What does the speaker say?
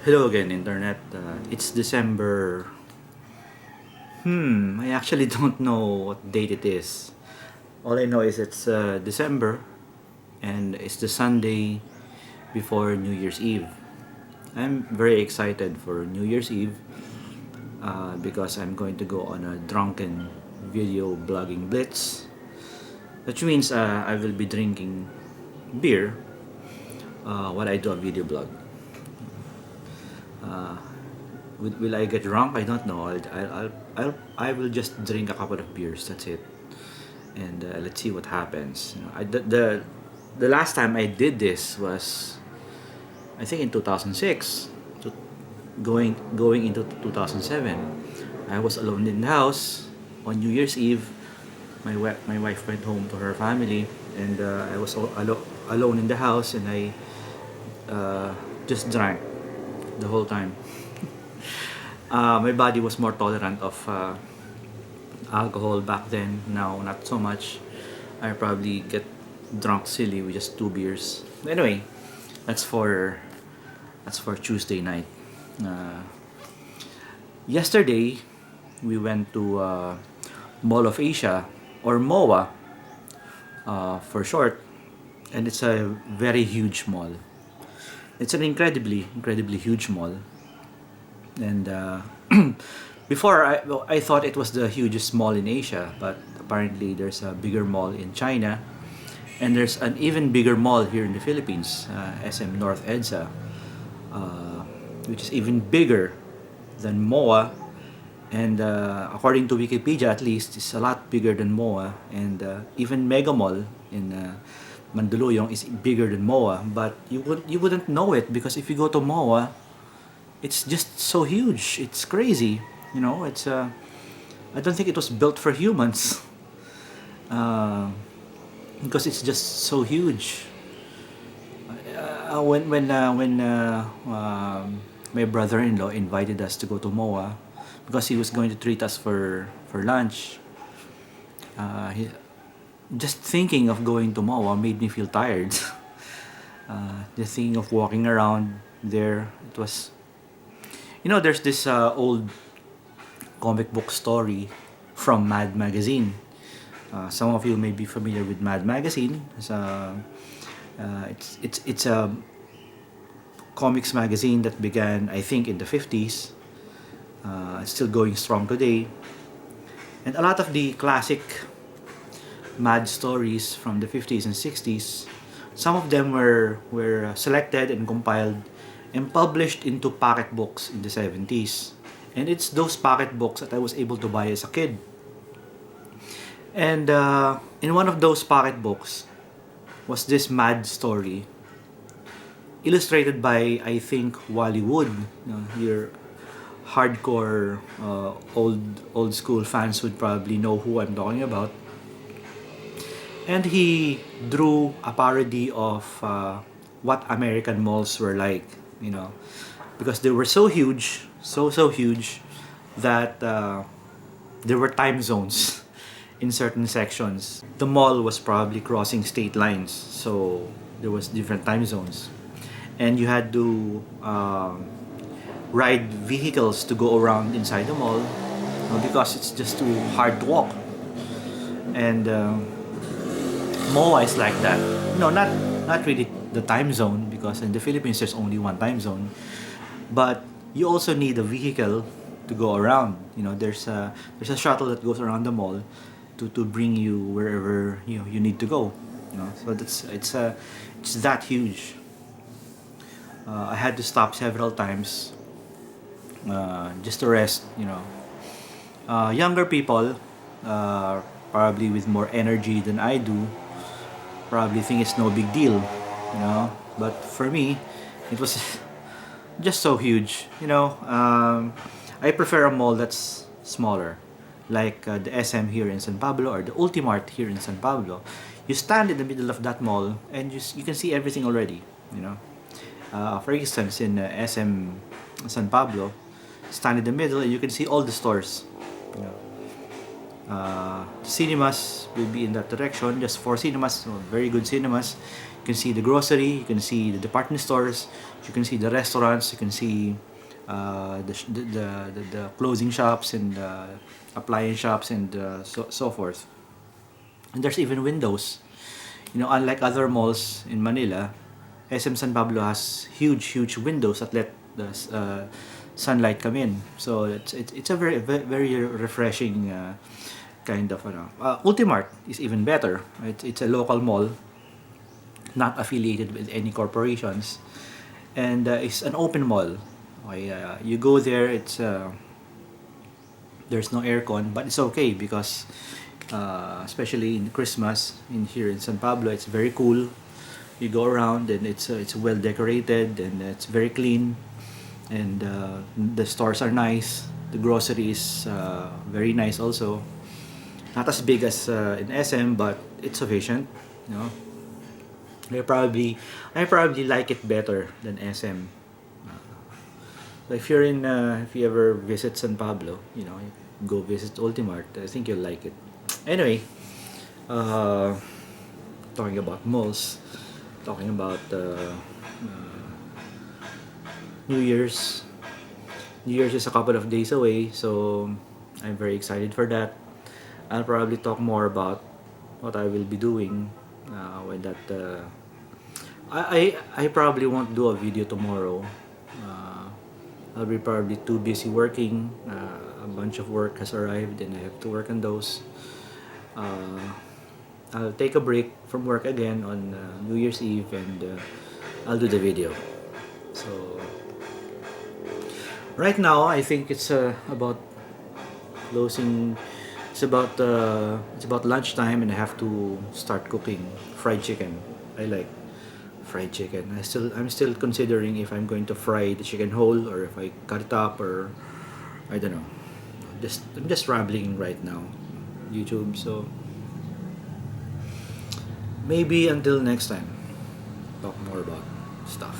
Hello again, Internet. It's December. I actually don't know what date it is. All I know is it's December and it's the Sunday before New Year's Eve. I'm very excited for New Year's Eve because I'm going to go on a drunken video blogging blitz, which means I will be drinking beer while I do a video blog. Will I get drunk? I don't know. I will just drink a couple of beers. That's it, and let's see what happens. The last time I did this was I think in 2006, to going into 2007. I was alone in the house on New Year's Eve. My wife went home to her family, and I was alone in the house, and I just drank the whole time. My body was more tolerant of alcohol back then. Now, not so much. I probably get drunk silly with just two beers. Anyway, that's for Tuesday night. Uh, Yesterday, we went to Mall of Asia, or MOA for short, and it's a very huge mall. It's an incredibly huge mall, and before I thought it was the hugest mall in Asia, but apparently there's a bigger mall in China, and there's an even bigger mall here in the Philippines, SM North EDSA, which is even bigger than MOA, and according to Wikipedia at least, it's a lot bigger than MOA, and even Mega Mall in Mandaluyong is bigger than MOA, but you wouldn't know it because if you go to MOA, it's just so huge. It's crazy. It's I don't think it was built for humans. Uh, because it's just so huge. When my brother-in-law invited us to go to MOA because he was going to treat us for lunch, he, just thinking of going to MOA made me feel tired. Just thinking of walking around there, it was. There's this old comic book story from Mad Magazine. Some of you may be familiar with Mad Magazine. It's a comics magazine that began, I think, in the 50s. It's still going strong today. And a lot of the classic Mad stories from the 50s and 60s, some of them were selected and compiled and published into pocket books in the 70s. And it's those pocket books that I was able to buy as a kid. And in one of those pocket books was this Mad story, illustrated by, I think, Wally Wood. Your hardcore old school fans would probably know who I'm talking about. And he drew a parody of what American malls were like, because they were so huge, so huge that there were time zones in certain sections. The mall was probably crossing state lines, so there was different time zones, and you had to ride vehicles to go around inside the mall because it's just too hard to walk. And MOA is like that. No, not really the time zone, because in the Philippines there's only one time zone. But you also need a vehicle to go around. There's a shuttle that goes around the mall to bring you wherever you need to go. So it's that huge. I had to stop several times just to rest. Younger people, probably with more energy than I do, probably think it's no big deal. But for me, it was just so huge. I prefer a mall that's smaller, like the SM here in San Pablo or the Ultimart here in San Pablo. You stand in the middle of that mall and you can see everything already. For instance, in SM San Pablo, stand in the middle and you can see all the stores. Cinemas will be in that direction. Just four cinemas, very good cinemas. You can see the grocery, you can see the department stores, you can see the restaurants, you can see the clothing shops and appliance shops and so forth. And there's even windows. Unlike other malls in Manila, SM San Pablo has huge windows that let the sunlight come in. So it's a very refreshing kind of Ultimart is even better. It's a local mall, not affiliated with any corporations, and it's an open mall. Okay, you go there. There's no aircon, but it's okay because especially in Christmas in here in San Pablo, it's very cool. You go around and it's well decorated and it's very clean, and the stores are nice. The grocery is very nice also. Not as big as in SM, but it's sufficient. You know, I probably like it better than SM. So if you ever visit San Pablo, go visit Ultimart. I think you'll like it. Anyway, uh, talking about malls, talking about New Year's. New Year's is a couple of days away, so I'm very excited for that. I'll probably talk more about what I will be doing when that. I probably won't do a video tomorrow. Uh, I'll be probably too busy working. A bunch of work has arrived, and I have to work on those. Uh, I'll take a break from work again on New Year's Eve, and I'll do the video. So right now, I think it's about closing. It's about lunchtime, and I have to start cooking fried chicken. I like fried chicken. I'm still considering if I'm going to fry the chicken whole or if I cut it up, or I don't know. I'm just rambling right now, YouTube. So maybe until next time, talk more about stuff.